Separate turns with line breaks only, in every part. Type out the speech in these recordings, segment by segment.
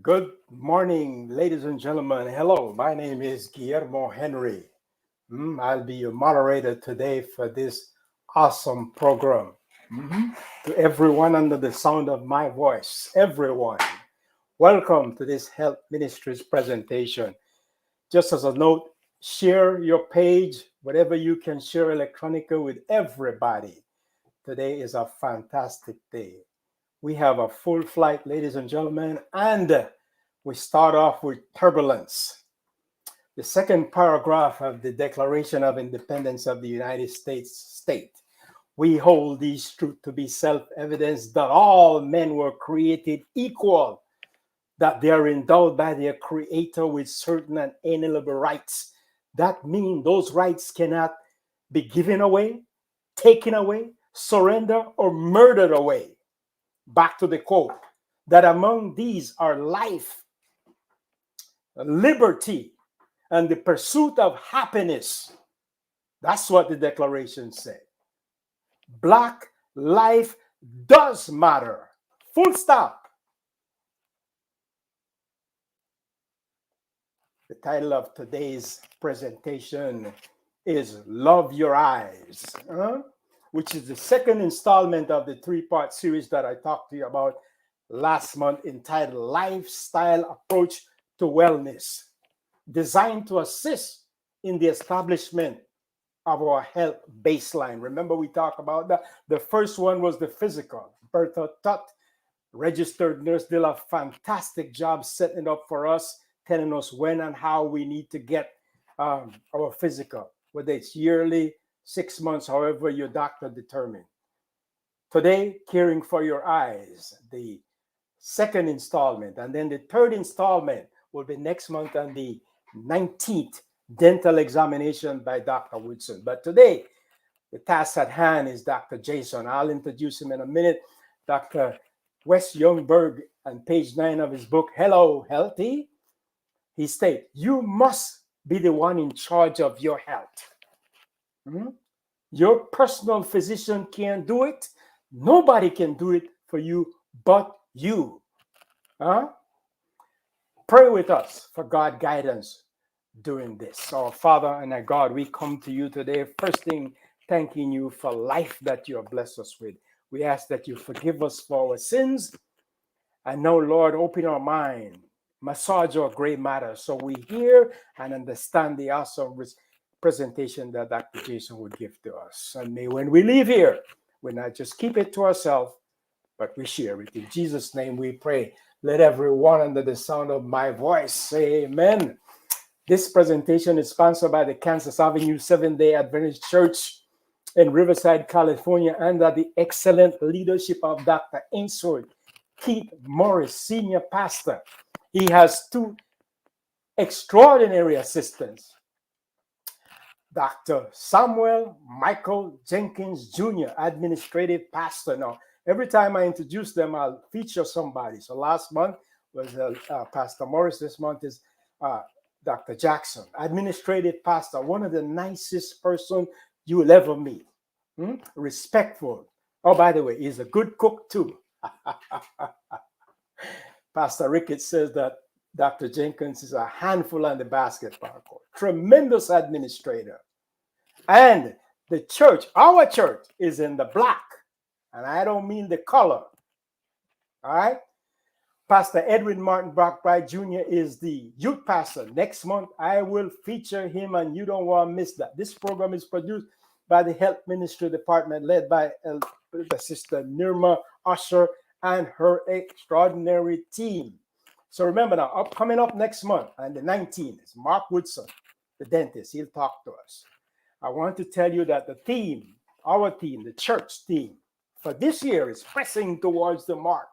Good morning, ladies and gentlemen. Hello, my name is Guillermo Henry. I'll be your moderator today for this awesome program. To everyone under the sound of my voice, everyone, welcome to this Health Ministries presentation. Just as a note, share your page, whatever you can share electronically with everybody. Today is a fantastic day. We have a full flight, ladies and gentlemen, and we start off with turbulence. The second paragraph of the Declaration of Independence of the United States state, we hold these truths to be self-evident that all men were created equal, that they are endowed by their Creator with certain and inalienable rights. That means those rights cannot be given away, taken away, surrendered, or murdered away. Back to the quote, that among these are life, liberty, and the pursuit of happiness. That's what the Declaration said. Black life does matter. Full stop. The title of today's presentation is Love Your Eyes, which is the second installment of the three-part series that I talked to you about last month, entitled Lifestyle Approach to Wellness, designed to assist in the establishment of our health baseline. Remember, we talked about that. The first one was the physical. Bertha Tutt, registered nurse, did a fantastic job setting it up for us, telling us when and how we need to get our physical, whether it's yearly, 6 months, however your doctor determined. Today, caring for your eyes, the second installment, and then the third installment will be next month on the 19th, dental examination by Dr. Woodson. But today, the task at hand is Dr. Jason. I'll introduce him in a minute. Dr. Wes Youngberg, on page 9 of his book, Hello, Healthy, he states, you must be the one in charge of your health. Your personal physician can't do it. Nobody can do it for you but you. Pray with us for God guidance during this. Our Father and our God, we come to you today, first thing, thanking you for life that you have blessed us with. We ask that you forgive us for our sins. And now, Lord, open our mind, massage our gray matter so we hear and understand the awesome presentation that Dr. Jason would give to us. And may when we leave here, we not just keep it to ourselves, but we share it. In Jesus' name we pray. Let everyone under the sound of my voice say amen. This presentation is sponsored by the Kansas Avenue Seventh-day Adventist Church in Riverside, California, under the excellent leadership of Dr. Ainsworth Keith Morris, Senior Pastor. He has two extraordinary assistants, Dr. Samuel Michael Jenkins Jr., Administrative Pastor. Now, every time I introduce them, I'll feature somebody. So last month was Pastor Morris. This month is Dr. Jackson, Administrative Pastor, one of the nicest person you will ever meet. Respectful. Oh, by the way, he's a good cook too. Pastor Ricketts says that Dr. Jenkins is a handful on the basketball court. Tremendous administrator. And the church, our church, is in the black. And I don't mean the color. All right? Pastor Edwin Martin Brockbride Jr. is the youth pastor. Next month, I will feature him, and you don't want to miss that. This program is produced by the Health Ministry Department, led by the Sister Nirma Usher and her extraordinary team. So remember now, coming up next month, on the 19th, is Mark Woodson, the dentist. He'll talk to us. I want to tell you that the theme, our theme, the church theme, for this year is pressing towards the mark.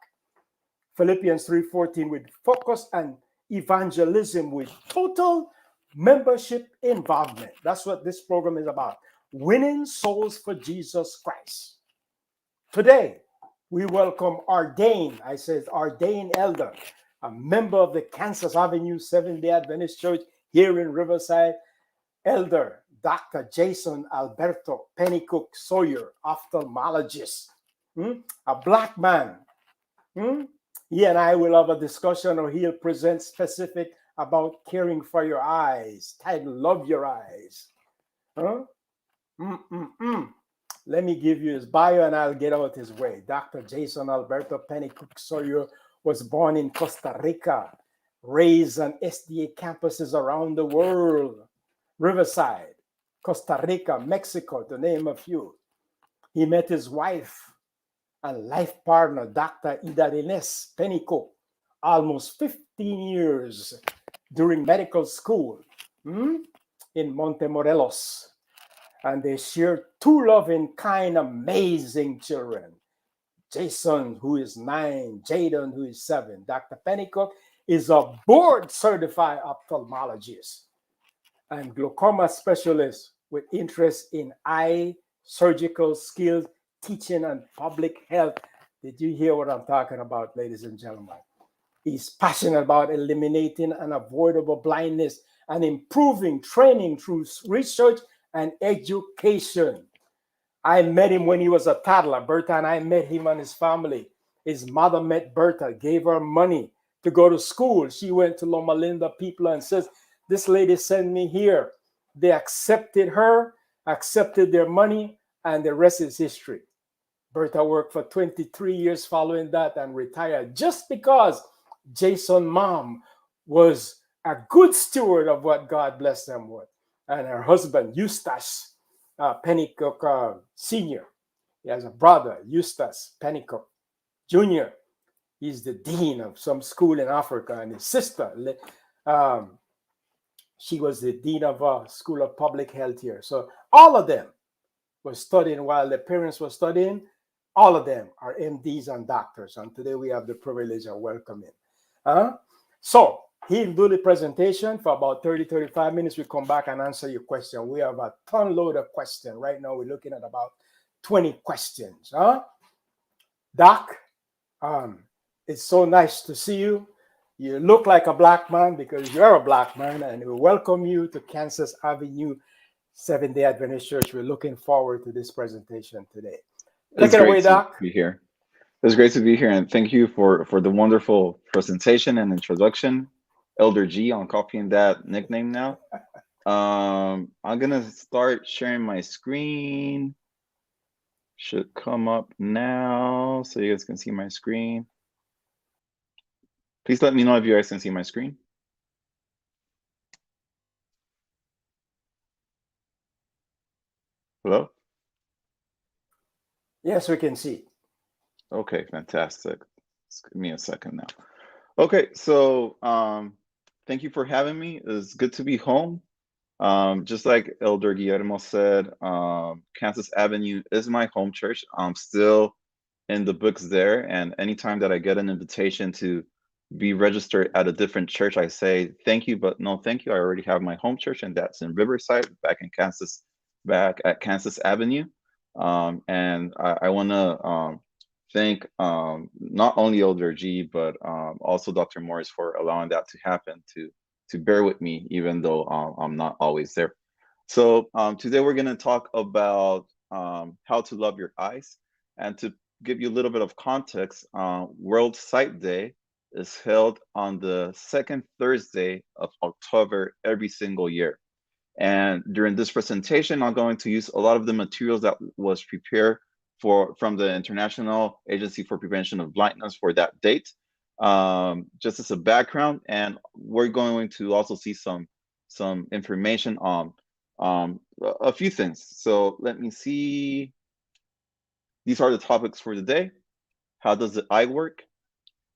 Philippians 3:14, with focus on evangelism with total membership involvement. That's what this program is about. Winning souls for Jesus Christ. Today, we welcome ordained elder, a member of the Kansas Avenue Seventh-day Adventist Church here in Riverside, Elder Dr. Jason Alberto Pennicook Sawyer, ophthalmologist, a black man. He and I will have a discussion, or he'll present specific about caring for your eyes, titled Love Your Eyes. Huh? Let me give you his bio and I'll get out his way. Dr. Jason Alberto Pennicook Sawyer was born in Costa Rica, raised on SDA campuses around the world, Riverside, Costa Rica, Mexico, to name a few. He met his wife and life partner, Dr. Ida Ines Pennicook, almost 15 years during medical school in Montemorelos. And they share two loving, kind, amazing children. Jason, who is 9, Jaden, who is 7. Dr. Pennicook is a board-certified ophthalmologist and glaucoma specialist with interest in eye surgical skills, teaching, and public health. Did you hear what I'm talking about, ladies and gentlemen? He's passionate about eliminating unavoidable blindness and improving training through research and education. I met him when he was a toddler. Bertha and I met him and his family. His mother met Bertha, gave her money to go to school. She went to Loma Linda people and says, this lady sent me here. They accepted her, accepted their money, and the rest is history. Bertha worked for 23 years following that and retired just because Jason's mom was a good steward of what God blessed them with. And her husband, Eustace Pennicook Sr., he has a brother, Eustace Pennicook Jr. He's the dean of some school in Africa. And his sister, she was the dean of a school of public health here. So all of them were studying while their parents were studying. All of them are MDs and doctors. And today we have the privilege of welcoming. So he'll do the presentation for about 30, 35 minutes. We come back and answer your question. We have a ton load of questions. Right now, we're looking at about 20 questions. Doc, it's so nice to see you. You look like a black man because you're a black man, and we welcome you to Kansas Avenue Seventh-day Adventist Church. We're looking forward to this presentation today. Take it away, Doc.
Be here. It's great to be here, and thank you for the wonderful presentation and introduction. Elder G, I'm copying that nickname now. I'm gonna start sharing my screen. Should come up now, so you guys can see my screen. Please let me know if you guys can see my screen. Hello?
Yes, we can see.
Okay, fantastic. Just give me a second now. Okay, so thank you for having me. It's good to be home. Just like Elder Guillermo said, Kansas Avenue is my home church. I'm still in the books there, and anytime that I get an invitation to be registered at a different church, I say thank you, but no thank you. I already have my home church, and that's in Riverside, back in Kansas, back at Kansas Avenue. And I want to thank not only Elder G, but also Dr. Morris for allowing that to happen, to bear with me, even though I'm not always there. So today we're going to talk about how to love your eyes. And to give you a little bit of context, World Sight Day is held on the second Thursday of October every single year. And during this presentation, I'm going to use a lot of the materials that was prepared from the International Agency for Prevention of Blindness for that date, just as a background. And we're going to also see some information on a few things. So let me see. These are the topics for the day. How does the eye work?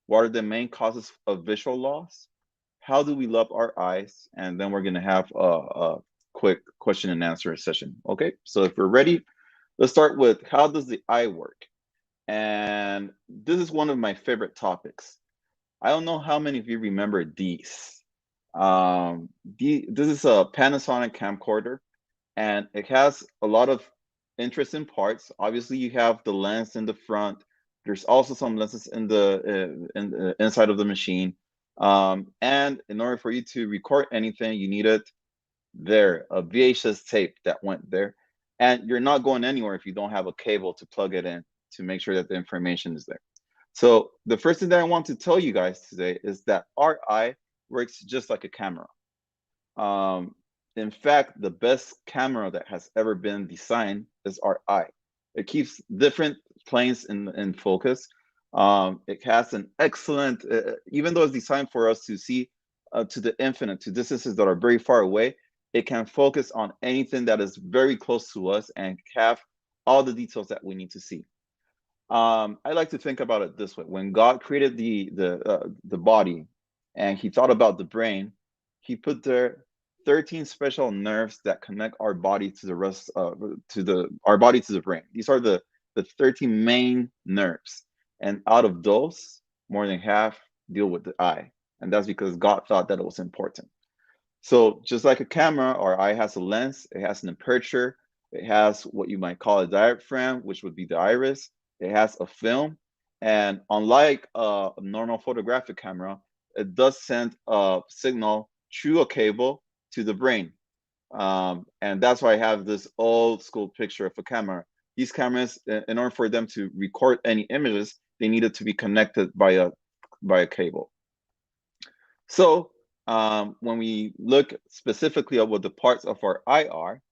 What are the main causes of visual loss? How do we love our eyes? And then we're going to have a quick question and answer session. Okay, so if we're ready, let's start with how does the eye work? And this is one of my favorite topics. I don't know how many of you remember these. This is a Panasonic camcorder, and it has a lot of interesting parts. Obviously, you have the lens in the front. There's also some lenses in the inside of the machine. And in order for you to record anything, you needed a VHS tape that went there. And you're not going anywhere if you don't have a cable to plug it in to make sure that the information is there. So the first thing that I want to tell you guys today is that our eye works just like a camera. Um, in fact, the best camera that has ever been designed is our eye. It keeps different planes in focus. It has an excellent, even though it's designed for us to see to the infinite, to distances that are very far away, it can focus on anything that is very close to us and have all the details that we need to see. I like to think about it this way: when God created the body, and He thought about the brain, He put there 13 special nerves that connect our body to the rest to the our body to the brain. These are the 13 main nerves, and out of those, more than half deal with the eye, and that's because God thought that it was important. So just like a camera, our eye has a lens, it has an aperture, it has what you might call a diaphragm, which would be the iris, it has a film, and unlike a normal photographic camera, it does send a signal through a cable to the brain. And that's why I have this old school picture of a camera. These cameras, in order for them to record any images, they needed to be connected by a cable. So when we look specifically at what the parts of our eye are,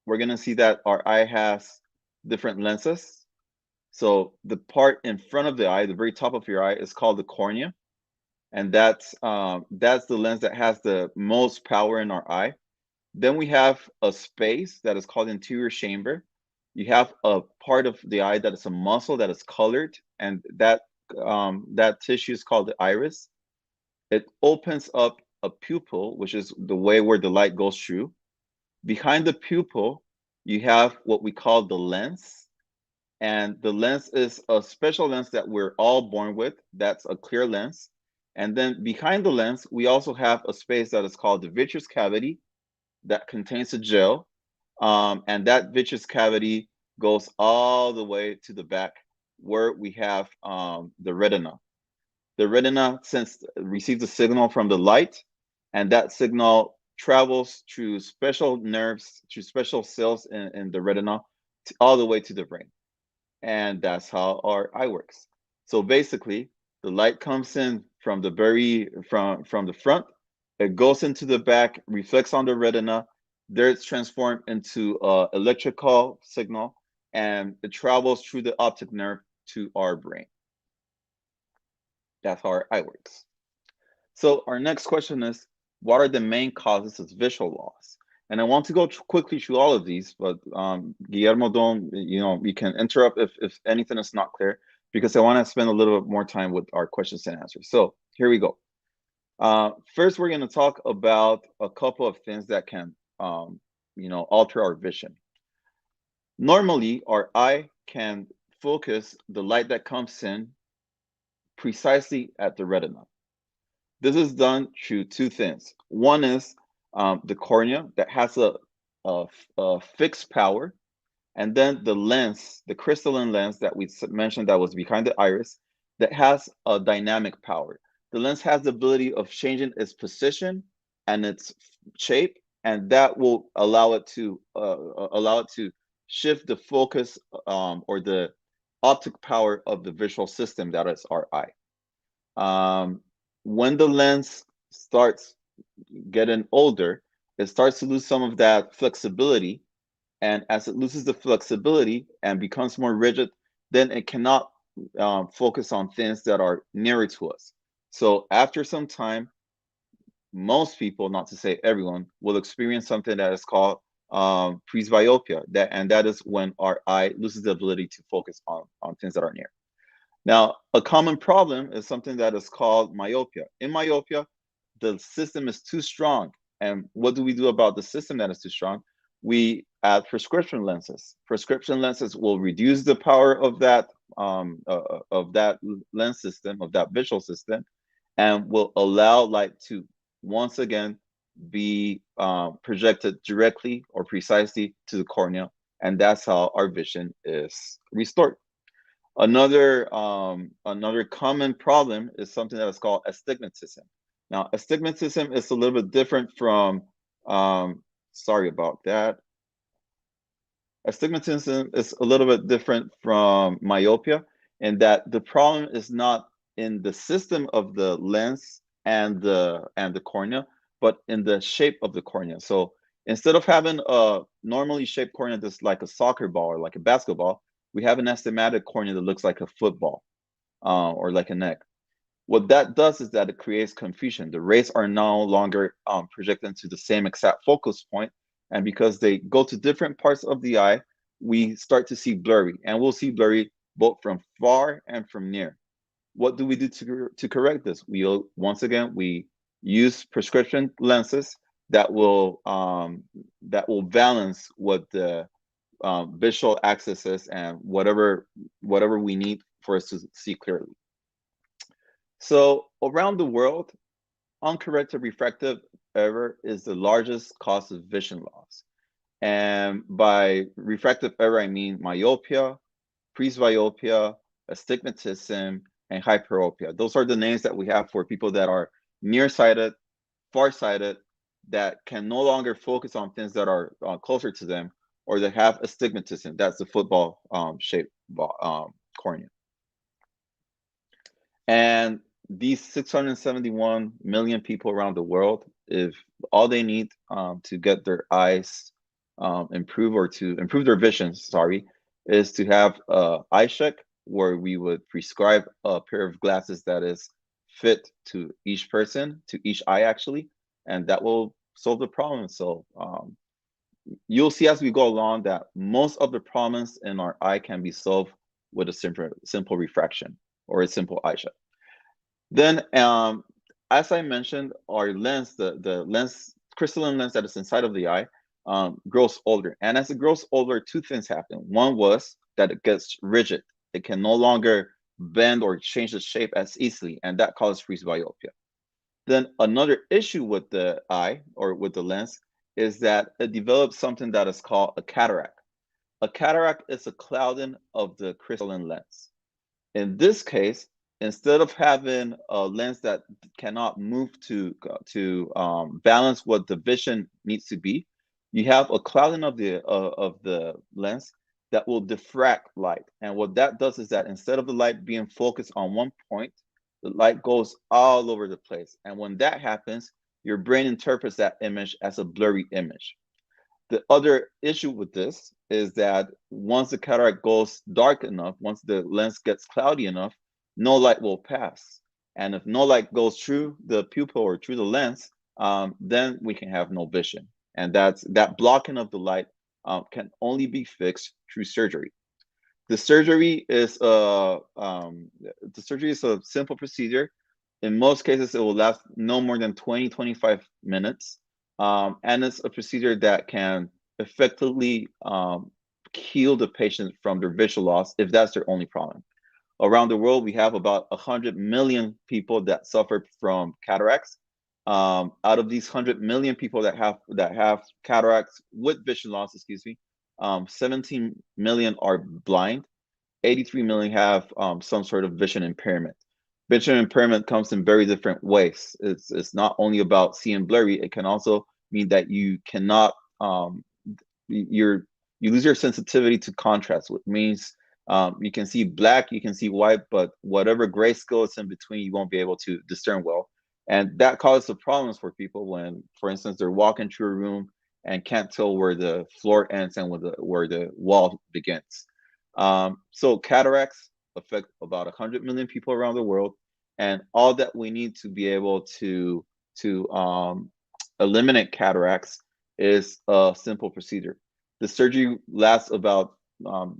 we're going to see that our eye has different lenses. So the part in front of the eye, the very top of your eye, is called the cornea, and that's the lens that has the most power in our eye. Then we have a space that is called anterior chamber. You have a part of the eye that is a muscle that is colored, and that tissue is called the iris. It opens up a pupil, which is the way where the light goes through. Behind the pupil, you have what we call the lens. And the lens is a special lens that we're all born with. That's a clear lens. And then behind the lens, we also have a space that is called the vitreous cavity that contains a gel. And that vitreous cavity goes all the way to the back where we have the retina. The retina receives a signal from the light, and that signal travels through special nerves, through special cells in the retina, all the way to the brain. And that's how our eye works. So basically, the light comes in from from the front, it goes into the back, reflects on the retina, there it's transformed into an electrical signal, and it travels through the optic nerve to our brain. That's how our eye works. So our next question is, what are the main causes of visual loss? And I want to go quickly through all of these, but Guillermo, you can interrupt if anything is not clear, because I want to spend a little bit more time with our questions and answers. So here we go. First, we're going to talk about a couple of things that can, alter our vision. Normally, our eye can focus the light that comes in precisely at the retina. This is done through two things. One is the cornea that has a fixed power, and then the lens, the crystalline lens that we mentioned that was behind the iris, that has a dynamic power. The lens has the ability of changing its position and its shape, and that will allow it to shift the focus or the optic power of the visual system that is our eye. When the lens starts getting older, it starts to lose some of that flexibility. And as it loses the flexibility and becomes more rigid, then it cannot focus on things that are nearer to us. So after some time, most people, not to say everyone, will experience something that is called presbyopia. That is when our eye loses the ability to focus on things that are near. Now, a common problem is something that is called myopia. In myopia, the system is too strong. And what do we do about the system that is too strong? We add prescription lenses. Prescription lenses will reduce the power of that lens system, of that visual system, and will allow light to once again be projected directly or precisely to the cornea. And that's how our vision is restored. Another common problem is something that is called astigmatism. Now, astigmatism is a little bit different from, sorry about that. Astigmatism is a little bit different from myopia and that the problem is not in the system of the lens and the cornea, but in the shape of the cornea. So instead of having a normally shaped cornea that's like a soccer ball or like a basketball, we have an astigmatic cornea that looks like a football or like a neck. What that does is that it creates confusion. The rays are no longer projected to the same exact focus point, and because they go to different parts of the eye, we start to see blurry, and we'll see blurry both from far and from near. What do we do to correct this? Once again we use prescription lenses that will balance what the visual axis is and whatever we need for us to see clearly. So around the world, uncorrected refractive error is the largest cause of vision loss. And by refractive error, I mean myopia, presbyopia, astigmatism, and hyperopia. Those are the names that we have for people that are nearsighted, farsighted, that can no longer focus on things that are closer to them, or that have astigmatism. That's the football shaped cornea. And these 671 million people around the world, if all they need to get their eyes improve or to improve their vision, sorry, is to have a eye check where we would prescribe a pair of glasses that is fit to each person, to each eye actually, and that will solve the problem. So you'll see as we go along that most of the problems in our eye can be solved with a simple refraction or a simple eye check. Then, as I mentioned, our lens, the lens, crystalline lens that is inside of the eye, grows older. And as it grows older, two things happen. One was that it gets rigid. It can no longer bend or change the shape as easily, and that causes presbyopia. Then another issue with the eye or with the lens is that it develops something that is called a cataract. A cataract is a clouding of the crystalline lens. In this case, instead of having a lens that cannot move to balance what the vision needs to be, you have a clouding of the lens that will diffract light. And what that does is that instead of the light being focused on one point, the light goes all over the place. And when that happens, your brain interprets that image as a blurry image. The other issue with this is that once the cataract goes dark enough, once the lens gets cloudy enough, no light will pass. And if no light goes through the pupil or through the lens, then we can have no vision. And that blocking of the light can only be fixed through surgery. The surgery is a simple procedure. In most cases, it will last no more than 20-25 minutes. And it's a procedure that can effectively heal the patient from their visual loss if that's their only problem. Around the world, we have about 100 million people that suffer from cataracts. Out of these 100 million people that have cataracts with vision loss, 17 million are blind. 83 million have some sort of vision impairment. Vision impairment comes in very different ways. It's not only about seeing blurry. It can also mean that you cannot you lose your sensitivity to contrast, which means you can see black, you can see white, but whatever grayscale is in between, you won't be able to discern well. And that causes problems for people when, for instance, they're walking through a room and can't tell where the floor ends and where the wall begins. So cataracts affect about 100 million people around the world, and all that we need to be able to eliminate cataracts is a simple procedure. The surgery lasts about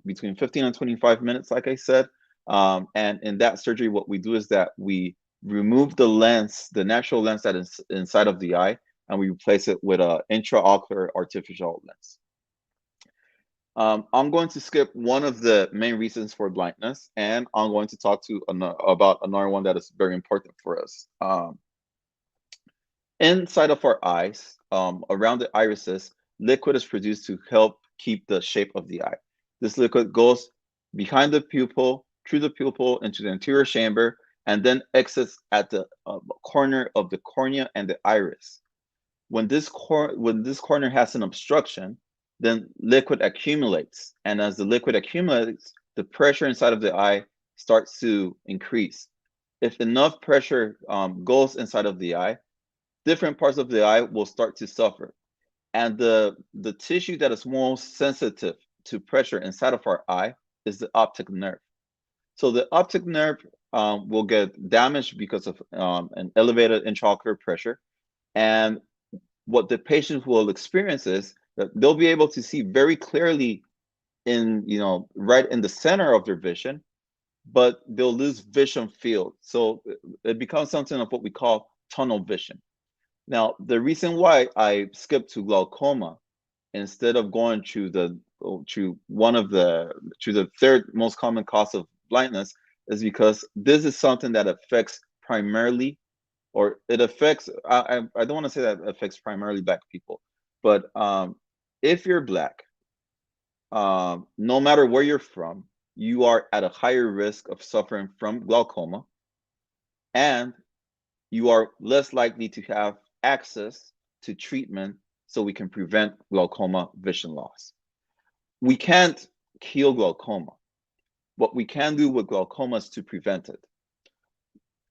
between 15 and 25 minutes, like I said. And in that surgery, what we do is that we remove the lens, the natural lens that is inside of the eye, and we replace it with an intraocular artificial lens. I'm going to skip one of the main reasons for blindness, and I'm going to talk about another one that is very important for us. Inside of our eyes, around the irises, liquid is produced to help keep the shape of the eye. This liquid goes behind the pupil, through the pupil, into the anterior chamber, and then exits at the corner of the cornea and the iris. When this corner has an obstruction, then liquid accumulates. And as the liquid accumulates, the pressure inside of the eye starts to increase. If enough pressure goes inside of the eye, different parts of the eye will start to suffer. And the tissue that is most sensitive to pressure inside of our eye is the optic nerve. So the optic nerve will get damaged because of an elevated intraocular pressure. And what the patient will experience is that they'll be able to see very clearly in, right in the center of their vision, but they'll lose vision field. So it becomes something of what we call tunnel vision. Now, the reason why I skipped to glaucoma instead of going to the third most common cause of blindness is because this is something that affects primarily, or it affects, I don't want to say that it affects primarily Black people, but if you're Black, no matter where you're from, you are at a higher risk of suffering from glaucoma, and you are less likely to have access to treatment so we can prevent glaucoma vision loss. We can't heal glaucoma. What we can do with glaucoma is to prevent it.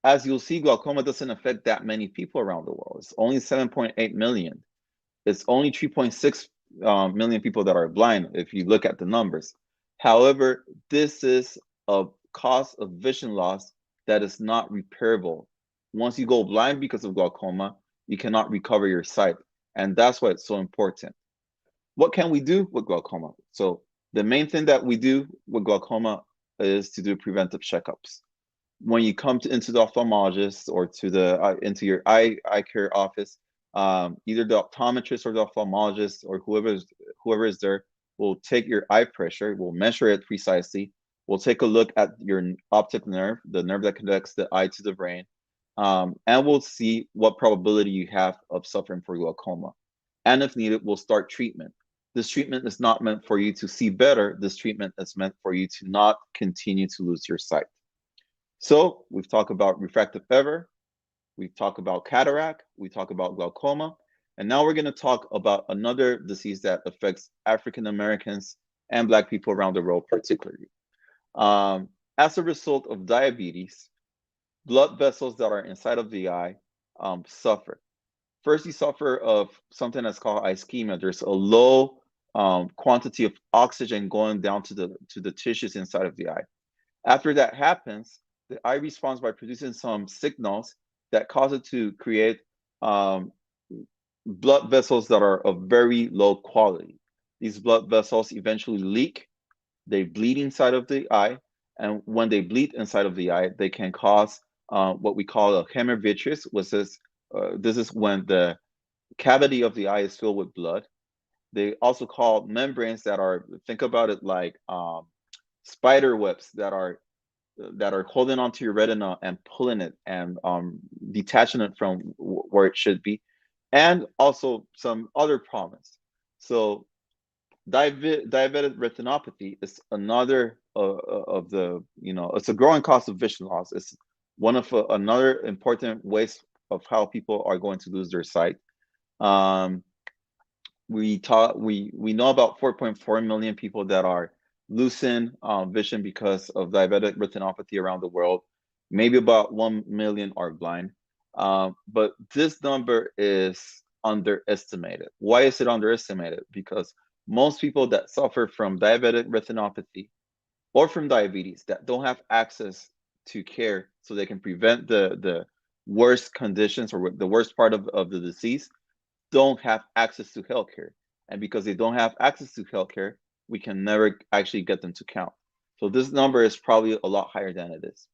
As you'll see, glaucoma doesn't affect that many people around the world. It's only 7.8 million. It's only 3.6 million people that are blind if you look at the numbers. However, this is a cause of vision loss that is not repairable. Once you go blind because of glaucoma, you cannot recover your sight. And that's why it's so important. What can we do with glaucoma? So the main thing that we do with glaucoma is to do preventive checkups. When you come into the ophthalmologist or to into your eye care office, either the optometrist or the ophthalmologist or whoever is there will take your eye pressure, will measure it precisely, will take a look at your optic nerve, the nerve that connects the eye to the brain, and we'll see what probability you have of suffering for glaucoma. And if needed, we'll start treatment. This treatment is not meant for you to see better. This treatment is meant for you to not continue to lose your sight. So we've talked about refractive error, we've talked about cataract, we talked about glaucoma, and now we're going to talk about another disease that affects African Americans and Black people around the world particularly. As a result of diabetes, blood vessels that are inside of the eye suffer. First, you suffer of something that's called ischemia. There's a low quantity of oxygen going down to the tissues inside of the eye. After that happens, the eye responds by producing some signals that cause it to create blood vessels that are of very low quality. These blood vessels eventually leak, they bleed inside of the eye, and when they bleed inside of the eye, they can cause what we call a hemorrhagitis, which is this is when the cavity of the eye is filled with blood. They also call membranes that are, think about it like spider webs that are holding onto your retina and pulling it and detaching it from where it should be, and also some other problems. So diabetic retinopathy is another of the, it's a growing cause of vision loss. It's one of another important ways of how people are going to lose their sight. We know about 4.4 million people that are losing vision because of diabetic retinopathy around the world. Maybe about 1 million are blind. But this number is underestimated. Why is it underestimated? Because most people that suffer from diabetic retinopathy or from diabetes that don't have access to care so they can prevent the worst conditions or the worst part of the disease don't have access to healthcare. And because they don't have access to healthcare, we can never actually get them to count. So this number is probably a lot higher than it is.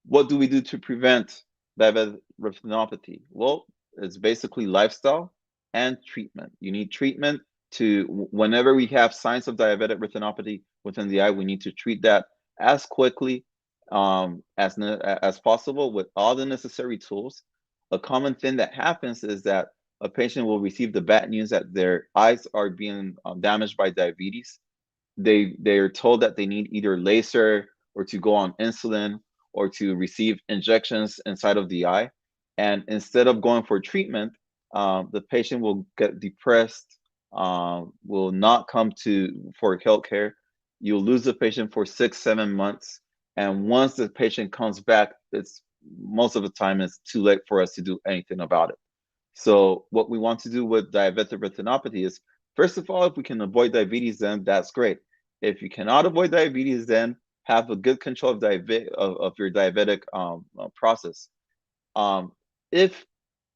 What do we do to prevent diabetic retinopathy? Well, it's basically lifestyle and treatment. You need treatment whenever we have signs of diabetic retinopathy within the eye, we need to treat that as quickly as possible with all the necessary tools. A common thing that happens is that a patient will receive the bad news that their eyes are being damaged by diabetes. They're told that they need either laser or to go on insulin or to receive injections inside of the eye. And instead of going for treatment, the patient will get depressed, will not come for healthcare. You'll lose the patient for 6-7 months. And once the patient comes back, it's most of the time it's too late for us to do anything about it. So what we want to do with diabetic retinopathy is, first of all, if we can avoid diabetes, then that's great. If you cannot avoid diabetes, then have a good control of your diabetic process. If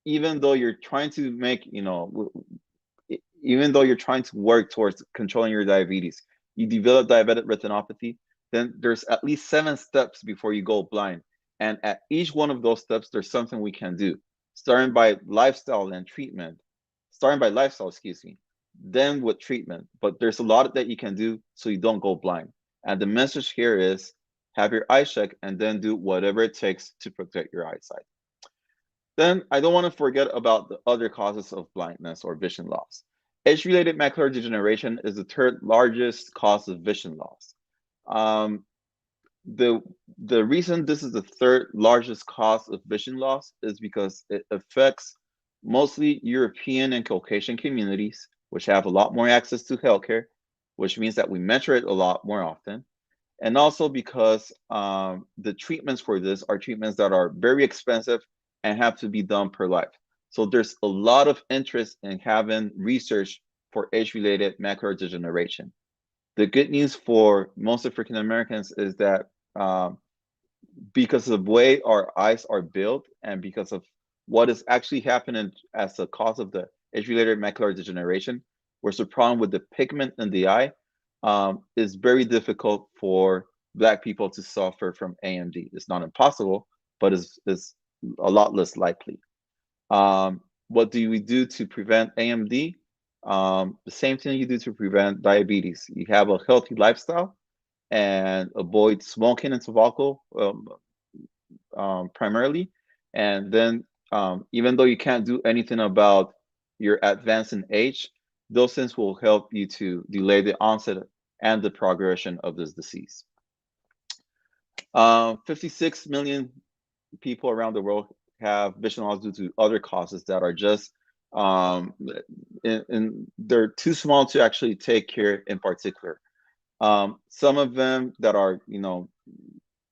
even though you're trying to make, even though you're trying to work towards controlling your diabetes, you develop diabetic retinopathy, then there's at least 7 steps before you go blind. And at each one of those steps, there's something we can do, starting by lifestyle and treatment, starting by lifestyle, excuse me, then with treatment. But there's a lot that you can do so you don't go blind. And the message here is have your eyes checked and then do whatever it takes to protect your eyesight. Then I don't want to forget about the other causes of blindness or vision loss. Age-related macular degeneration is the third largest cause of vision loss. Um, the the reason this is the third largest cause of vision loss is because it affects mostly European and Caucasian communities, which have a lot more access to healthcare, which means that we measure it a lot more often. And also because the treatments for this are treatments that are very expensive and have to be done per life. So there's a lot of interest in having research for age-related macular degeneration. The good news for most African Americans is that because of the way our eyes are built and because of what is actually happening as a cause of the age-related macular degeneration, where's the problem with the pigment in the eye, is very difficult for Black people to suffer from AMD. It's not impossible, but it's a lot less likely. What do we do to prevent AMD? The same thing you do to prevent diabetes. You have a healthy lifestyle and avoid smoking and tobacco primarily. And then even though you can't do anything about your advance in age, those things will help you to delay the onset and the progression of this disease. 56 million people around the world have vision loss due to other causes that are just they're too small to actually take care in particular. Some of them that are,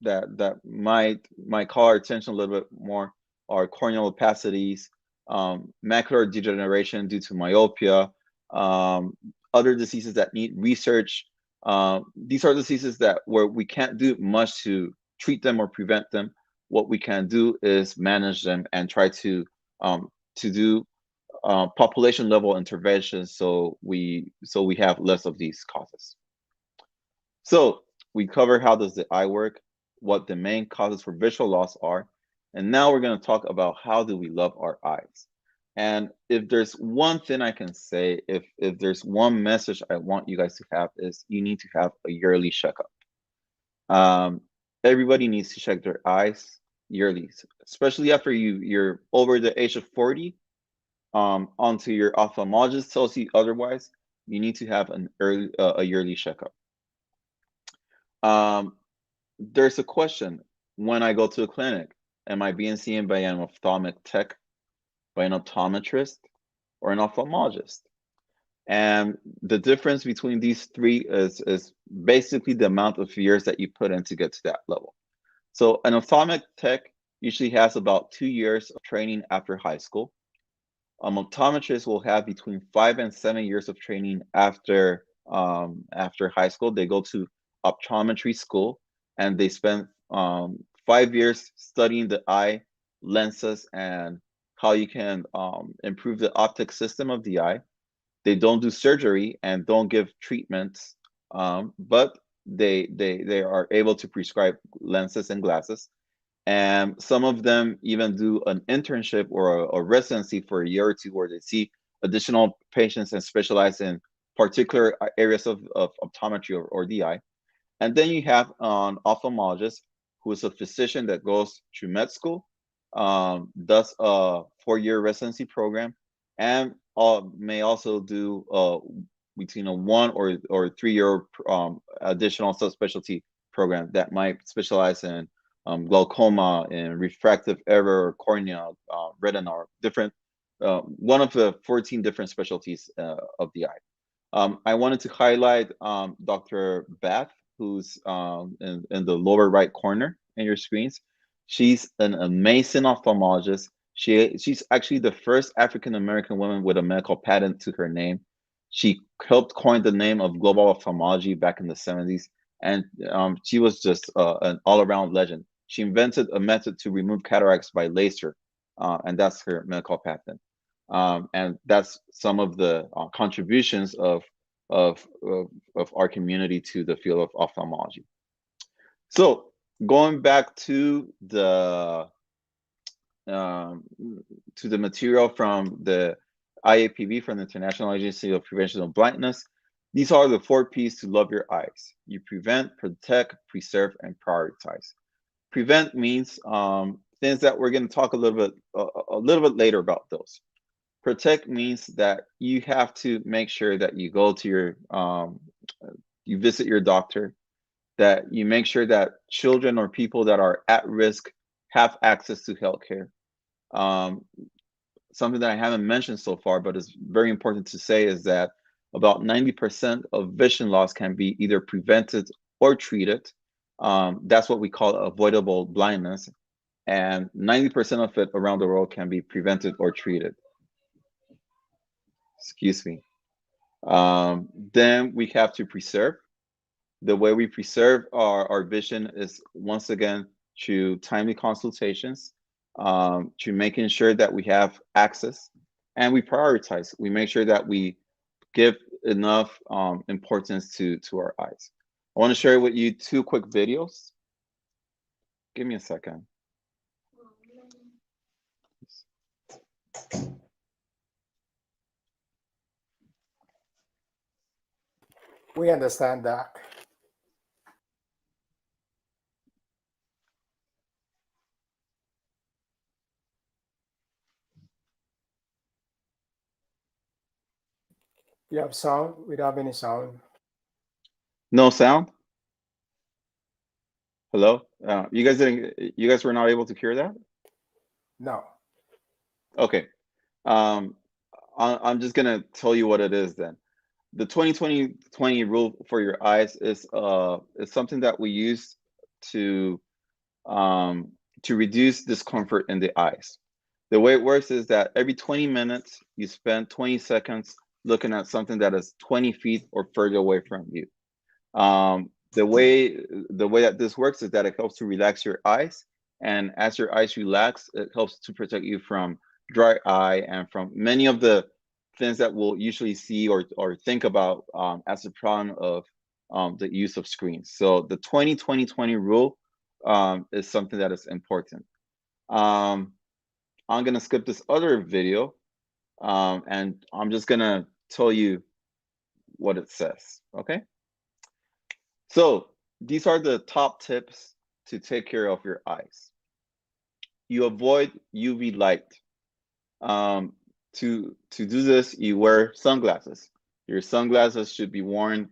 that might call our attention a little bit more are corneal opacities, macular degeneration due to myopia, other diseases that need research. These are diseases that where we can't do much to treat them or prevent them. What we can do is manage them and try to do population level interventions so we have less of these causes. So we cover how does the eye work, what the main causes for visual loss are, and now we're going to talk about how do we love our eyes. And if there's one thing I can say, if there's one message I want you guys to have, is you need to have a yearly checkup. Everybody needs to check their eyes yearly, especially after you're over the age of 40, until your ophthalmologist tells you otherwise. You need to have a yearly checkup. There's a question when I go to a clinic, am I being seen by an ophthalmic tech, by an optometrist, or an ophthalmologist? And the difference between these three is basically the amount of years that you put in to get to that level. So an ophthalmic tech usually has about 2 years of training after high school. Optometrists will have between 5 and 7 years of training after high school. They go to optometry school and they spend 5 years studying the eye, lenses, and how you can improve the optic system of the eye. They don't do surgery and don't give treatments, but they are able to prescribe lenses and glasses. And some of them even do an internship or a residency for a year or two where they see additional patients and specialize in particular areas of optometry or the eye. And then you have an ophthalmologist who is a physician that goes through med school, does a 4-year residency program, and may also do between a 1 or 3-year additional subspecialty program that might specialize in glaucoma, in refractive error, or cornea, retina, or different, one of the 14 different specialties of the eye. I wanted to highlight Dr. Bath. who's in the lower right corner in your screens. She's an amazing ophthalmologist. She's actually the first African American woman with a medical patent to her name. She helped coin the name of global ophthalmology back in the 70s, and she was just an all-around legend. She invented a method to remove cataracts by laser, and that's her medical patent. And that's some of the contributions of, of of our community to the field of ophthalmology. So going back um, to the material from the IAPB, from the International Agency of Prevention of Blindness, these are the 4 P's to love your eyes. You prevent, protect, preserve, and prioritize. Prevent means things that we're going to talk a little bit later about those. Protect means that you have to make sure that you go to your you visit your doctor, that you make sure that children or people that are at risk have access to healthcare. Something that I haven't mentioned so far, but is very important to say, is that about 90% of vision loss can be either prevented or treated. That's what we call avoidable blindness, and 90% of it around the world can be prevented or treated. Excuse me. Then we have to preserve. The way we preserve our vision is, once again, through timely consultations, to making sure that we have access, and we prioritize. We make sure that we give enough importance to our eyes. I want to share with you 2 quick videos. Give me a second.
We understand that. You have sound? We don't have any sound.
No sound? Hello? You guys were not able to hear that?
No.
Okay. I'm just gonna tell you what it is then. The 20-20-20 rule for your eyes is something that we use to reduce discomfort in the eyes. The way it works is that every 20 minutes you spend 20 seconds looking at something that is 20 feet or further away from you. The way that this works is that it helps to relax your eyes, and as your eyes relax, it helps to protect you from dry eye and from many of the things that we'll usually see or think about as a problem of the use of screens. So the 20-20-20 rule is something that is important. I'm gonna skip this other video, and I'm just gonna tell you what it says, okay? So these are the top tips to take care of your eyes. You avoid UV light. To do this, you wear sunglasses. Your sunglasses should be worn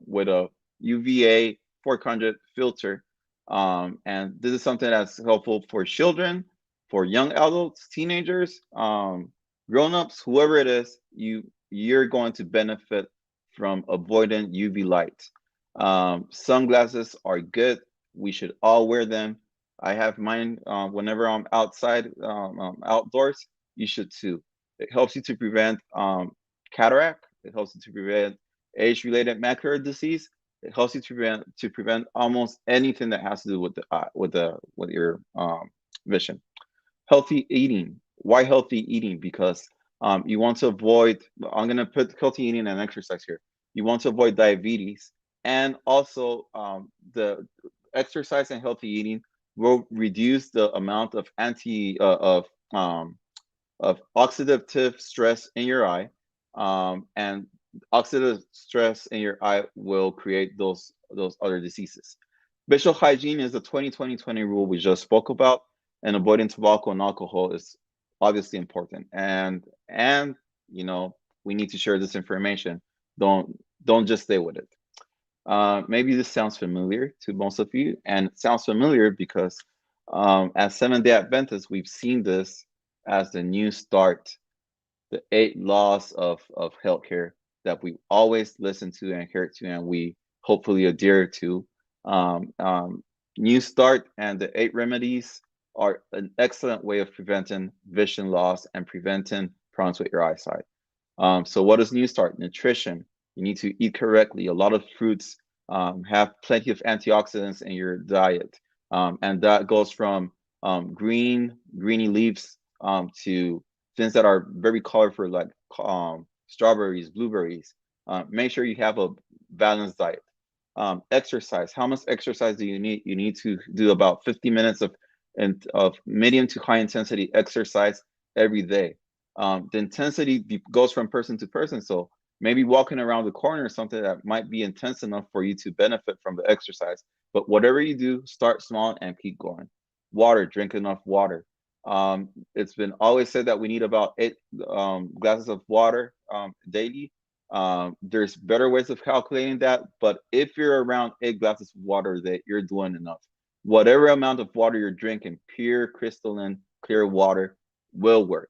with a UVA 400 filter. And this is something that's helpful for children, for young adults, teenagers, grown-ups, whoever it is, you're going to benefit from avoiding UV light. Sunglasses are good. We should all wear them. I have mine whenever I'm outside, outdoors. You should too. It helps you to prevent cataract. It helps you to prevent age-related macular disease. It helps you to prevent almost anything that has to do with the eye, with your vision. Healthy eating. Why healthy eating? Because you want to avoid. I'm gonna put healthy eating and exercise here. You want to avoid diabetes, and also the exercise and healthy eating will reduce the amount of oxidative stress in your eye, and oxidative stress in your eye will create those other diseases. Visual hygiene is the 20-20-20 rule we just spoke about, and avoiding tobacco and alcohol is obviously important. And you know, we need to share this information. Don't just stay with it. Maybe this sounds familiar to most of you, and it sounds familiar because as Seventh-day Adventists, we've seen this as the new start, the 8 laws of healthcare that we always listen to and adhere to, and we hopefully adhere to. New Start and the 8 remedies are an excellent way of preventing vision loss and preventing problems with your eyesight. So what is New Start? Nutrition. You need to eat correctly. A lot of fruits have plenty of antioxidants in your diet. And that goes from greeny leaves to things that are very colorful, like strawberries, blueberries. Make sure you have a balanced diet. Exercise. How much exercise do you need? You need to do about 50 minutes of medium to high intensity exercise every day. The intensity goes from person to person. So maybe walking around the corner is something that might be intense enough for you to benefit from the exercise. But whatever you do, start small and keep going. Water, drink enough water. It's been always said that we need about 8 glasses of water daily. There's better ways of calculating that, but if you're around 8 glasses of water, that you're doing enough. Whatever amount of water you're drinking, pure crystalline clear water will work.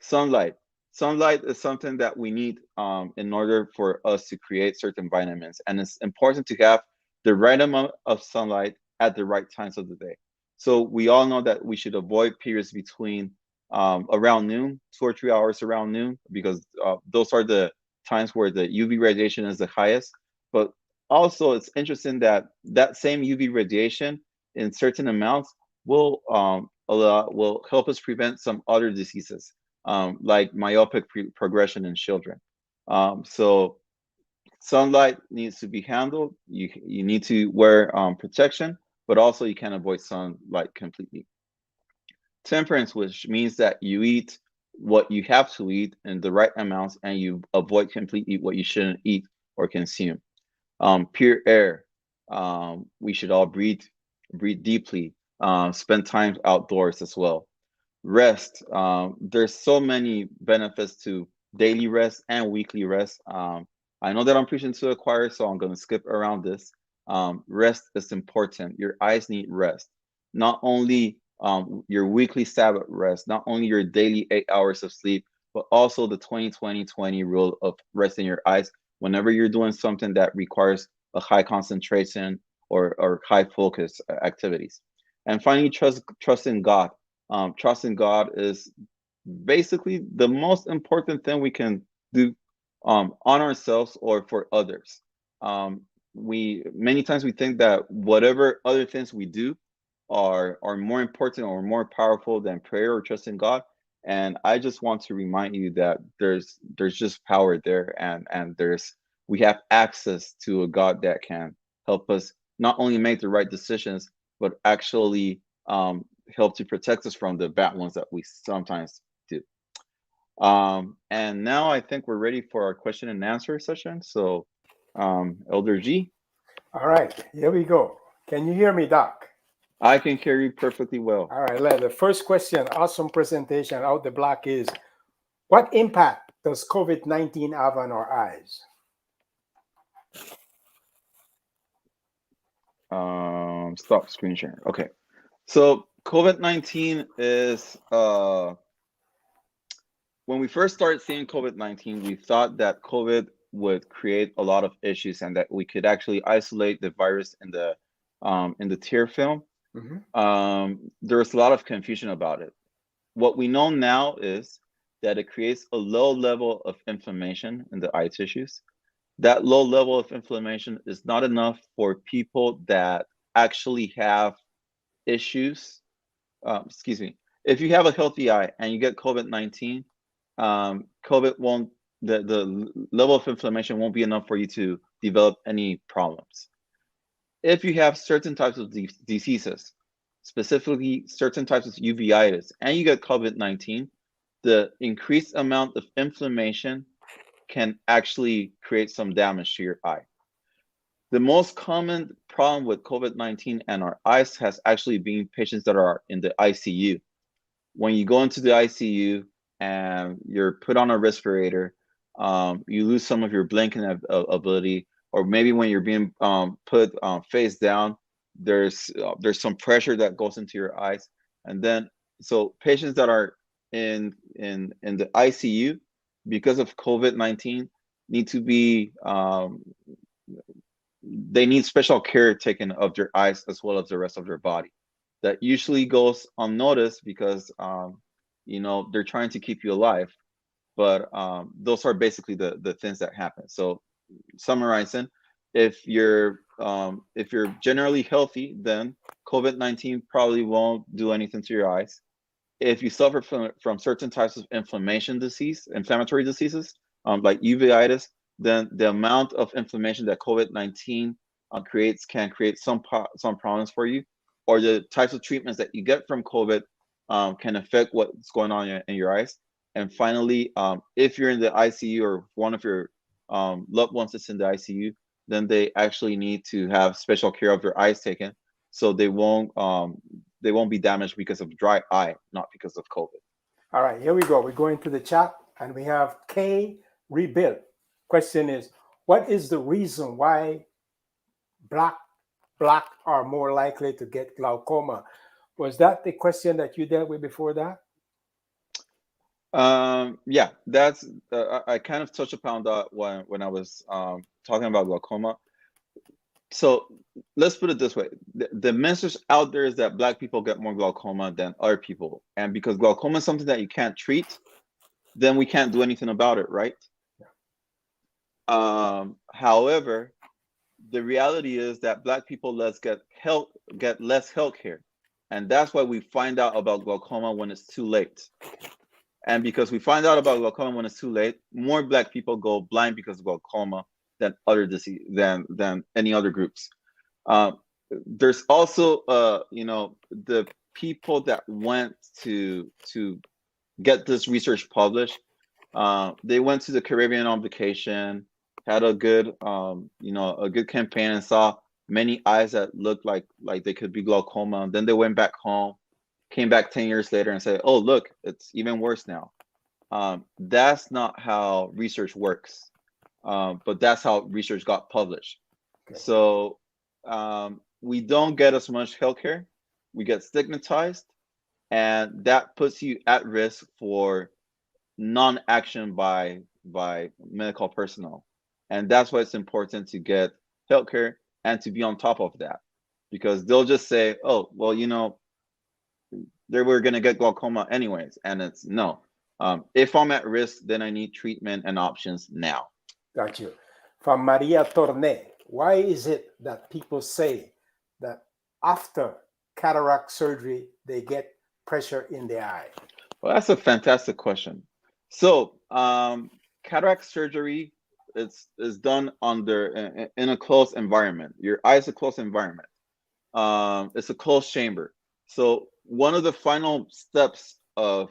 Sunlight. Sunlight is something that we need in order for us to create certain vitamins, and it's important to have the right amount of sunlight at the right times of the day. So we all know that we should avoid periods between around noon, 2 or 3 hours around noon, because those are the times where the UV radiation is the highest. But also, it's interesting that that same UV radiation in certain amounts will help us prevent some other diseases, like myopic progression in children. So sunlight needs to be handled. You need to wear protection, but also you can't avoid sunlight completely. Temperance, which means that you eat what you have to eat in the right amounts and you avoid completely what you shouldn't eat or consume. Pure air. We should all breathe deeply, spend time outdoors as well. Rest. There's so many benefits to daily rest and weekly rest. I know that I'm preaching to a choir, so I'm going to skip around this. Rest is important. Your eyes need rest. Not only your weekly Sabbath rest, not only your daily 8 hours of sleep, but also the 20-20-20 rule of resting your eyes whenever you're doing something that requires a high concentration or high focus activities. And finally, trust in God. Trust in God is basically the most important thing we can do on ourselves or for others. We many times we think that whatever other things we do are more important or more powerful than prayer or trust in God. And I just want to remind you that there's just power there, and we have access to a God that can help us not only make the right decisions, but actually help to protect us from the bad ones that we sometimes do. And now I think we're ready for our question and answer session. So, Elder G.
All right, here we go. Can you hear me, Doc?
I can hear you perfectly well.
All right, the first question, awesome presentation out the block is, what impact does COVID-19 have on our eyes?
Stop screen sharing. Okay. So COVID-19 is when we first started seeing COVID-19, we thought that COVID would create a lot of issues and that we could actually isolate the virus in the tear film. There was a lot of confusion about it. What we know now is that it creates a low level of inflammation in the eye tissues. That low level of inflammation is not enough for people that actually have issues. Excuse me. If you have a healthy eye and you get COVID-19, COVID won't, the level of inflammation won't be enough for you to develop any problems. If you have certain types of diseases, specifically certain types of uveitis, and you get COVID-19, the increased amount of inflammation can actually create some damage to your eye. The most common problem with COVID-19 and our eyes has actually been patients that are in the ICU. When you go into the ICU and you're put on a respirator, you lose some of your blinking ability, or maybe when you're being put face down, there's some pressure that goes into your eyes, and then so patients that are in the ICU because of COVID-19 need to be they need special care taken of their eyes as well as the rest of their body. That usually goes unnoticed because you know, they're trying to keep you alive. But those are basically the things that happen. So summarizing, if you're generally healthy, then COVID-19 probably won't do anything to your eyes. If you suffer from certain types of inflammatory diseases, like uveitis, then the amount of inflammation that COVID-19 creates can create some problems for you, or the types of treatments that you get from COVID can affect what's going on in your eyes. And finally, if you're in the ICU or one of your loved ones is in the ICU, then they actually need to have special care of their eyes taken, so they won't be damaged because of dry eye, not because of COVID.
All right, here we go. We're going to the chat, and we have K Rebuild. Question is, what is the reason why black are more likely to get glaucoma? Was that the question that you dealt with before that?
Yeah, that's I kind of touched upon that when I was talking about glaucoma. So let's put it this way: the message out there is that Black people get more glaucoma than other people, and because glaucoma is something that you can't treat, then we can't do anything about it, right? However, the reality is that Black people get less health care, and that's why we find out about glaucoma when it's too late. And because we find out about glaucoma when it's too late, more Black people go blind because of glaucoma than other disease than any other groups. There's also you know, the people that went to get this research published. They went to the Caribbean on vacation, had a good you know, a good campaign, and saw many eyes that looked like they could be glaucoma. And then they went back home, came back 10 years later and said, oh, look, it's even worse now. That's not how research works, but that's how research got published. Okay. So we don't get as much healthcare, we get stigmatized, and that puts you at risk for non-action by medical personnel. And that's why it's important to get healthcare and to be on top of that, because they'll just say, oh, well, you know, they were going to get glaucoma anyways. And it's no. If I'm at risk, then I need treatment and options now.
Got you. From Maria Torne, why is it that people say that after cataract surgery, they get pressure in the eye?
Well, that's a fantastic question. So cataract surgery is done in a closed environment. Your eye is a closed environment. It's a closed chamber. So one of the final steps of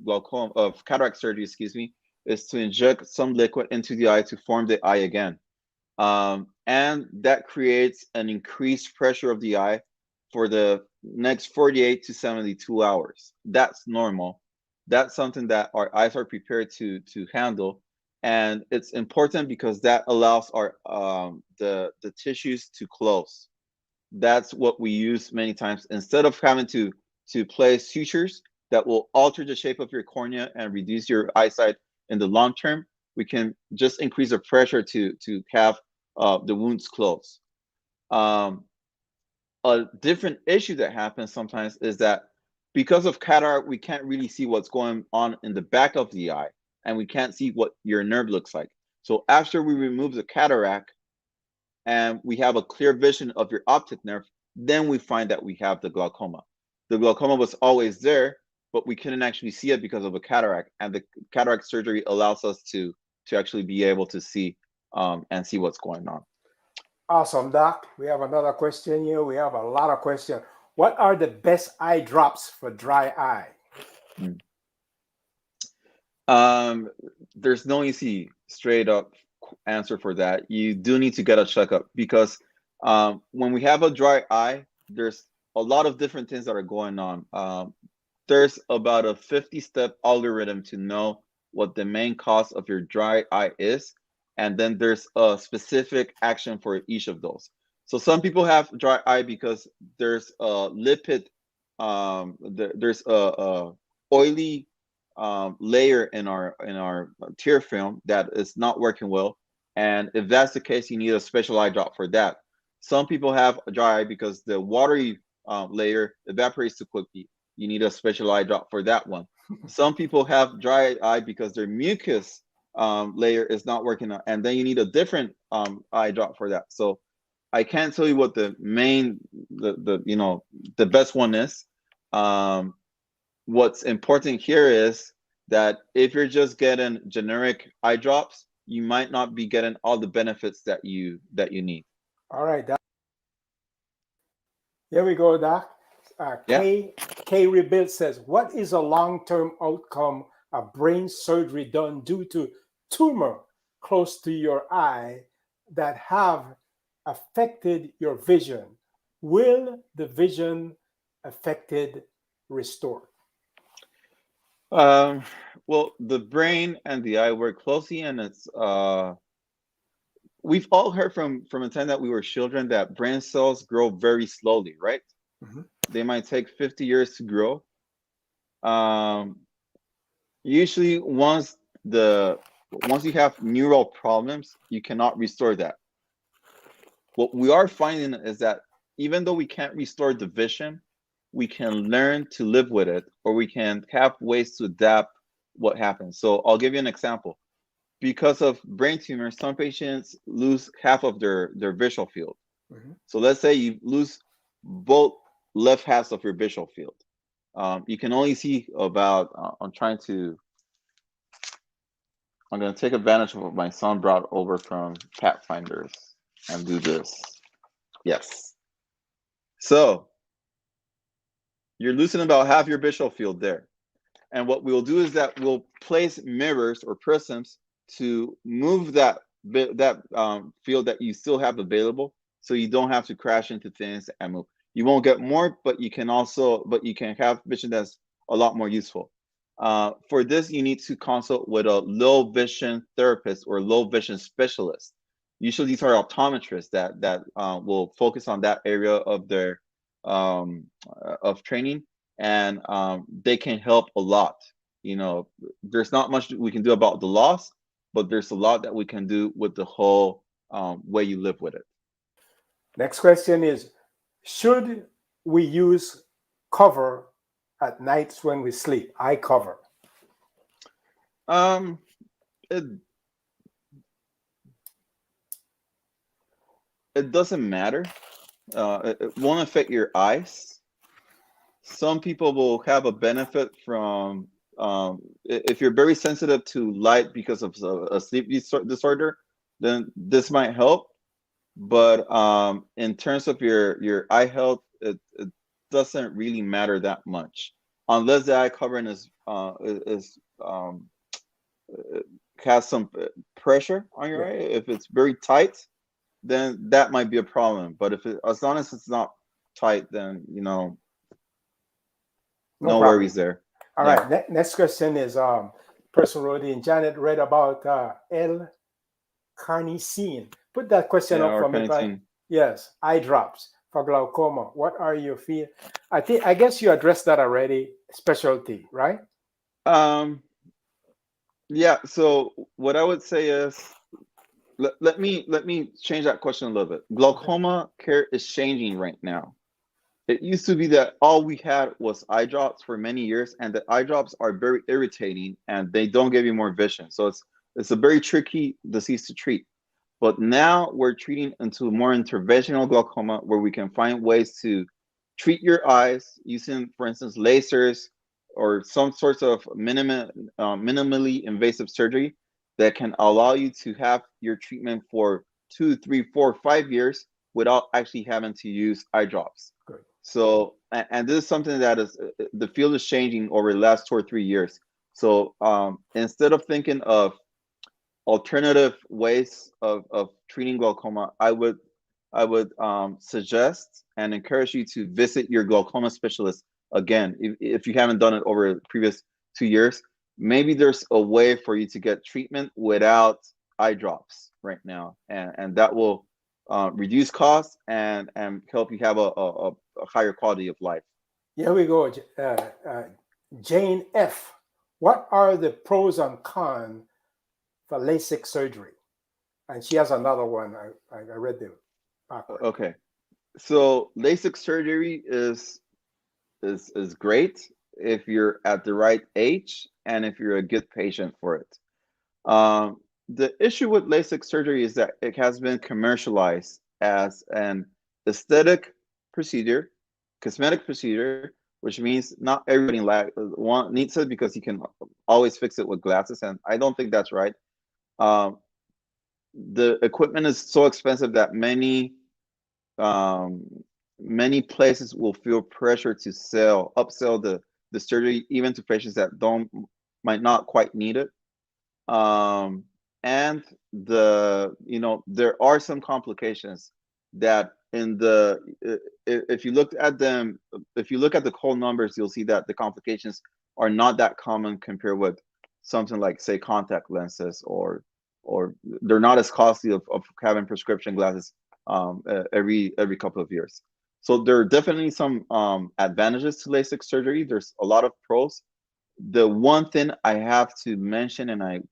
glaucoma, of cataract surgery, excuse me, is to inject some liquid into the eye to form the eye again. And that creates an increased pressure of the eye for the next 48 to 72 hours. That's normal. That's something that our eyes are prepared to handle. And it's important because that allows our the tissues to close. That's what we use many times. Instead of having to place sutures that will alter the shape of your cornea and reduce your eyesight in the long term, we can just increase the pressure to have the wounds close. A different issue that happens sometimes is that because of cataract, we can't really see what's going on in the back of the eye, and we can't see what your nerve looks like. So after we remove the cataract and we have a clear vision of your optic nerve, then we find that we have the glaucoma. The glaucoma was always there, but we couldn't actually see it because of a cataract, and the cataract surgery allows us to actually be able to see and see what's going on.
Awesome, Doc. We have another question here. We have a lot of questions. What are the best eye drops for dry eye?
There's no easy straight up answer for that. You do need to get a checkup, because when we have a dry eye, there's a lot of different things that are going on. There's about a 50-step algorithm to know what the main cause of your dry eye is, and then there's a specific action for each of those. So some people have dry eye because there's a lipid, there's a oily layer in our tear film that is not working well, and if that's the case, you need a special eye drop for that. Some people have a dry eye because the watery layer evaporates too quickly. You need a special eye drop for that one. Some people have dry eye because their mucus layer is not working out, and then you need a different eye drop for that. So I can't tell you what the main, the best one is. What's important here is that if you're just getting generic eye drops, you might not be getting all the benefits that you need.
All right, Doc. Here we go, Doc.
Yeah.
K Rebuild says, what is a long-term outcome of brain surgery done due to tumor close to your eye that have affected your vision? Will the vision affected restore?
Well, the brain and the eye work closely, and it's we've all heard from the time that we were children that brain cells grow very slowly, right?
Mm-hmm.
They might take 50 years to grow. Usually, once you have neural problems, you cannot restore that. What we are finding is that even though we can't restore the vision, we can learn to live with it, or we can have ways to adapt what happens. So I'll give you an example. Because of brain tumors, some patients lose half of their visual field.
Mm-hmm.
So let's say you lose both left halves of your visual field. You can only see about, I'm going to take advantage of what my son brought over from Pathfinders and do this. Yes. So you're losing about half your visual field there. And what we'll do is that we'll place mirrors or prisms to move that field that you still have available, so you don't have to crash into things and move. You won't get more, but you can have vision that's a lot more useful. For this, you need to consult with a low vision therapist or low vision specialist. Usually, these are optometrists that will focus on that area of their of training, and they can help a lot. There's not much we can do about the loss, but there's a lot that we can do with the whole way you live with it.
Next question is, should we use cover at nights when we sleep? Eye cover.
It doesn't matter. It won't affect your eyes. Some people will have a benefit from if you're very sensitive to light because of a sleep disorder, then this might help. But in terms of your eye health, it doesn't really matter that much, unless the eye covering has some pressure on your eye. If it's very tight, then that might be a problem. But as long as it's not tight, then no worries there.
All right. Next question is person wrote in. Janet read about L-carnicine. Put that question up for me, right? Yes, eye drops for glaucoma. What are your feelings? I guess you addressed that already. Specialty, right?
Yeah. So what I would say is, let me change that question a little bit. Glaucoma care is changing right now. It used to be that all we had was eye drops for many years, and the eye drops are very irritating and they don't give you more vision. So it's a very tricky disease to treat. But now we're treating into more interventional glaucoma, where we can find ways to treat your eyes using, for instance, lasers or some sorts of minimally invasive surgery that can allow you to have your treatment for 2, 3, 4, 5 years without actually having to use eye drops.
Good.
So, and this is something that is the field is changing over the last 2 or 3 years. So instead of thinking of alternative ways of treating glaucoma, I would suggest and encourage you to visit your glaucoma specialist again. If you haven't done it over the previous 2 years, maybe there's a way for you to get treatment without eye drops right now, and that will reduce costs and help you have a higher quality of life.
Here we go. Jane F. What are the pros and cons for Lasik surgery? And she has another one. I read them. backward.
Okay. So LASIK surgery is great if you're at the right age and if you're a good patient for it. The issue with LASIK surgery is that it has been commercialized as an aesthetic procedure, cosmetic procedure, which means not everybody needs it because you can always fix it with glasses, and I don't think that's right. Um, the equipment is so expensive that um, many places will feel pressure to upsell the surgery even to patients that don't might not quite need it. um, and there are some complications that if you look at them, if you look at the whole numbers, you'll see that the complications are not that common compared with something like, say, contact lenses, or they're not as costly of having prescription glasses every couple of years. So there are definitely some advantages to LASIK surgery. There's a lot of pros. The one thing I have to mention, and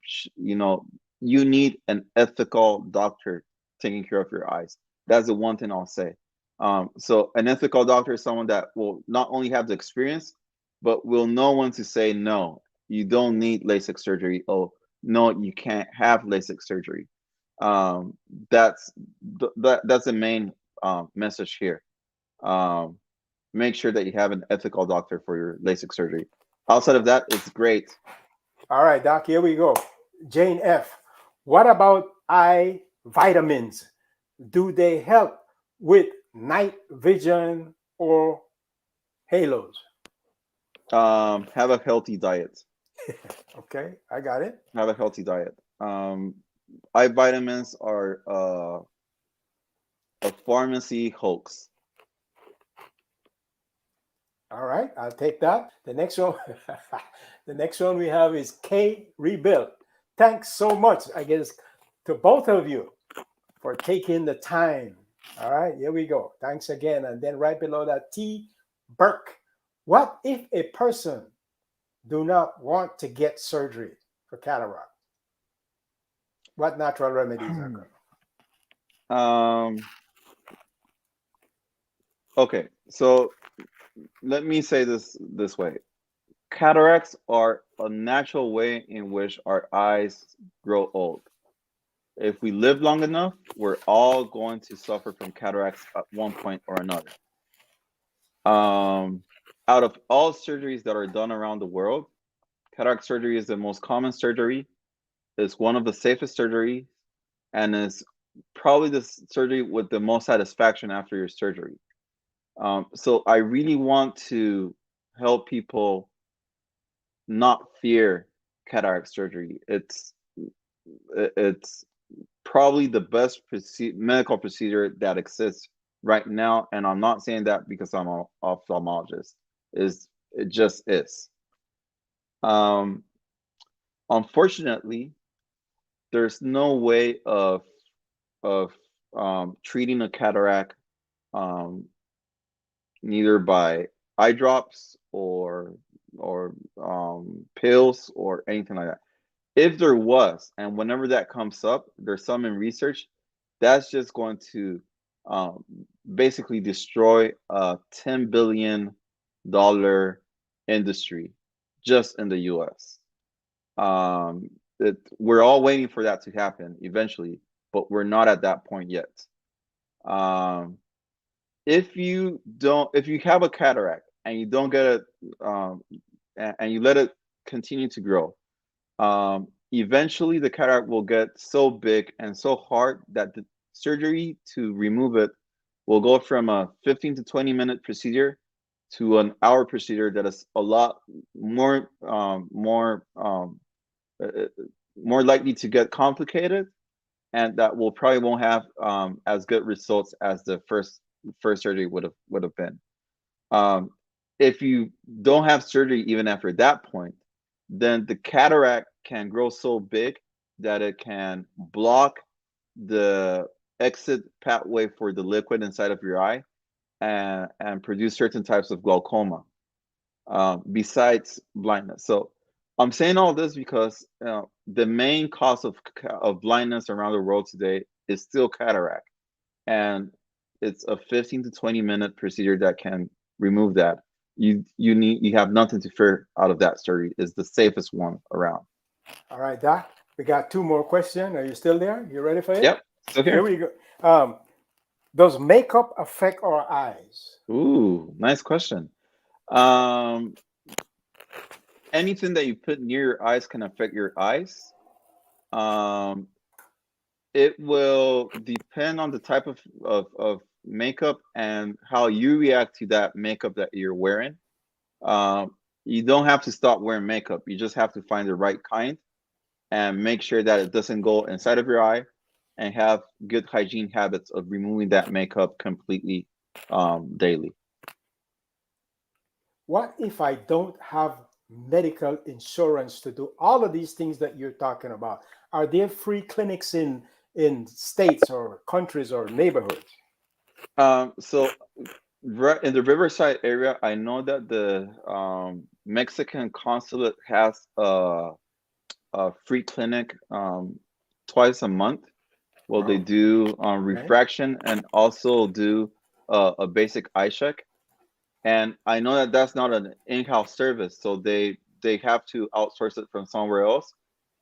you need an ethical doctor taking care of your eyes. That's the one thing I'll say. So an ethical doctor is someone that will not only have the experience, but will know when to say, no, you don't need LASIK surgery. Oh, no, you can't have LASIK surgery. Um, that's that's the main message here. Um, Make sure that you have an ethical doctor for your LASIK surgery. Outside of that, it's great.
All right, Doc, here we go. Jane F. What about eye vitamins? Do they help with night vision or halos?
Have a healthy diet.
Okay, I got it.
Have a healthy diet. Eye vitamins are a pharmacy hoax.
All right, I'll take that. The next one, the next one we have is K Rebuild. Thanks so much, I guess, to both of you for taking the time. All right, here we go. Thanks again. And then right below that, T Burke. What if a person do not want to get surgery for cataract? What natural remedies are good?
Okay, so let me say this way. Cataracts are a natural way in which our eyes grow old. If we live long enough, we're all going to suffer from cataracts at one point or another. Out of all surgeries that are done around the world, cataract surgery is the most common surgery. It's one of the safest surgery, and is probably the surgery with the most satisfaction after your surgery. So I really want to help people not fear cataract surgery. It's probably the best medical procedure that exists right now, and I'm not saying that because I'm an ophthalmologist. It just is. Um, Unfortunately, there's no way of treating a cataract, um, neither by eye drops or pills or anything like that. If there was, and whenever that comes up, there's some in research, that's just going to um, basically destroy a $10 billion industry just in the US. We're all waiting for that to happen eventually, but we're not at that point yet. Um, if you have a cataract and you don't get it, and you let it continue to grow, eventually the cataract will get so big and so hard that the surgery to remove it will go from a 15 to 20-minute procedure to an hour procedure that is a lot uh, uh, more likely to get complicated, and that will probably won't have as good results as the first surgery would have been. Um, if you don't have surgery even after that point, then the cataract can grow so big that it can block the exit pathway for the liquid inside of your eye, and produce certain types of glaucoma, besides blindness. So I'm saying all this because the main cause of blindness around the world today is still cataract. And it's a 15 to 20-minute procedure that can remove that. You have nothing to fear out of that surgery. It's the safest one around.
All right, Doc. We got 2 more questions. Are you still there? You ready for it?
Yep. Still
Here
here.
we go. Does makeup affect our eyes?
Ooh, nice question. Anything that you put near your eyes can affect your eyes. It will depend on the type of makeup and how you react to that makeup that you're wearing. You don't have to stop wearing makeup. You just have to find the right kind and make sure that it doesn't go inside of your eye, and have good hygiene habits of removing that makeup completely daily.
What if I don't have medical insurance to do all of these things that you're talking about? Are there free clinics in states or countries or neighborhoods?
So right in the Riverside area, I know that the Mexican consulate has a free clinic twice a month. Well, they do refraction and also do a basic eye check. And I know that that's not an in-house service, so they have to outsource it from somewhere else.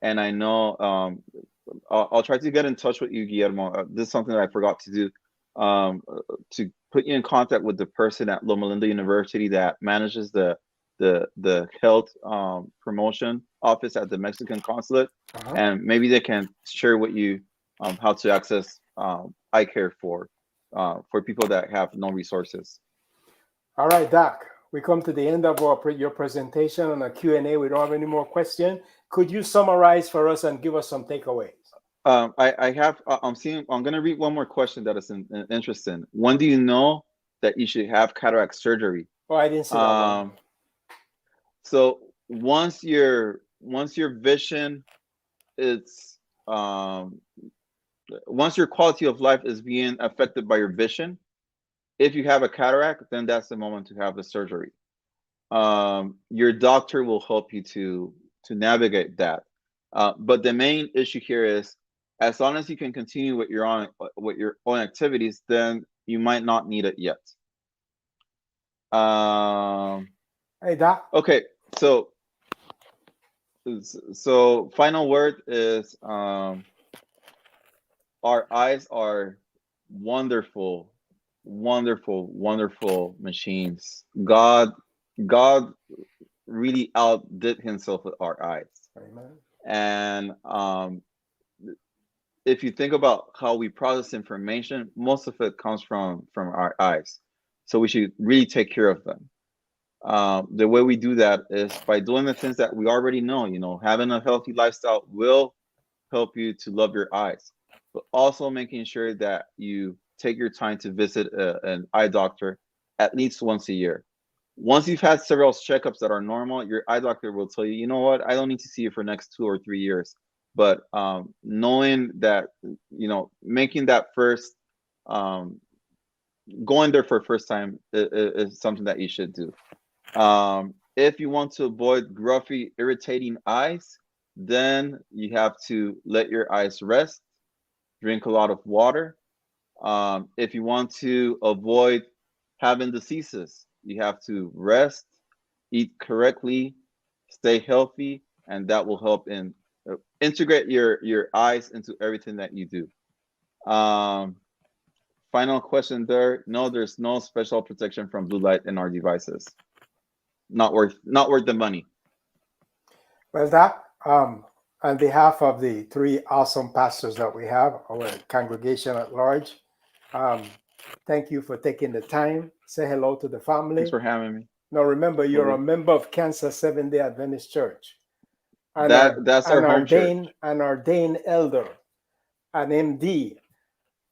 And I know I'll try to get in touch with you, Guillermo. This is something that I forgot to do, to put you in contact with the person at Loma Linda University that manages the health promotion office at the Mexican consulate, and maybe they can share with you how to access eye care for people that have no resources.
All right, Doc. We come to the end of your presentation on a Q&A. We don't have any more questions. Could you summarize for us and give us some takeaways?
I have. I'm going to read one more question that is interesting. When do you know that you should have cataract surgery?
Oh, I didn't see that one.
So once your vision is once your quality of life is being affected by your vision, if you have a cataract, then that's the moment to have the surgery. Your doctor will help you to navigate that. But the main issue here is, as long as you can continue with your own activities, then you might not need it yet.
Hey, Doc.
Okay, so final word is, our eyes are wonderful, wonderful, wonderful machines. God really outdid himself with our eyes.
Amen.
And if you think about how we process information, most of it comes from our eyes. So we should really take care of them. The way we do that is by doing the things that we already know. You know, having a healthy lifestyle will help you to love your eyes, but also making sure that you take your time to visit an eye doctor at least once a year. Once you've had several checkups that are normal, your eye doctor will tell you, you know what, I don't need to see you for next 2 or 3 years. But knowing that, you know, making that first, going there for the first time is something that you should do. If you want to avoid gruffy, irritating eyes, then you have to let your eyes rest, drink a lot of water. If you want to avoid having diseases, you have to rest, eat correctly, stay healthy, and that will help in integrate your eyes into everything that you do. Final question there. No, there's no special protection from blue light in our devices. Not worth the money.
Well, Doc, on behalf of the 3 awesome pastors that we have, our congregation at large, thank you for taking the time. Say hello to the family.
Thanks for having me.
Now, remember, you're a member of Kansas Seventh-day Adventist Church. And
that's our home church.
An ordained elder, an MD,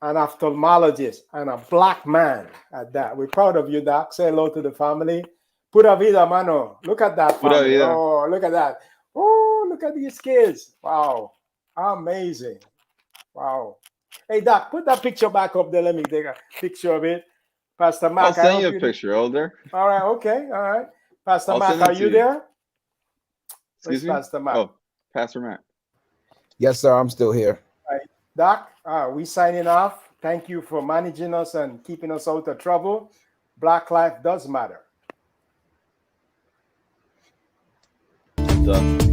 an ophthalmologist, and a Black man at that. We're proud of you, Doc. Say hello to the family. Pura vida, mano. Look at that family. Oh, look at that. Oh, look at these kids. Wow. Amazing. Wow. Hey, Doc, put that picture back up there. Let me take a picture of it. Pastor Mac,
I'll send you a picture, Elder.
All right, okay, all right. Pastor Mac, are you there?
Excuse me?
Pastor Mac?
Oh, Pastor Mac.
Yes, sir, I'm still here.
All right. Doc, we signing off. Thank you for managing us and keeping us out of trouble. Black life does matter.
Done.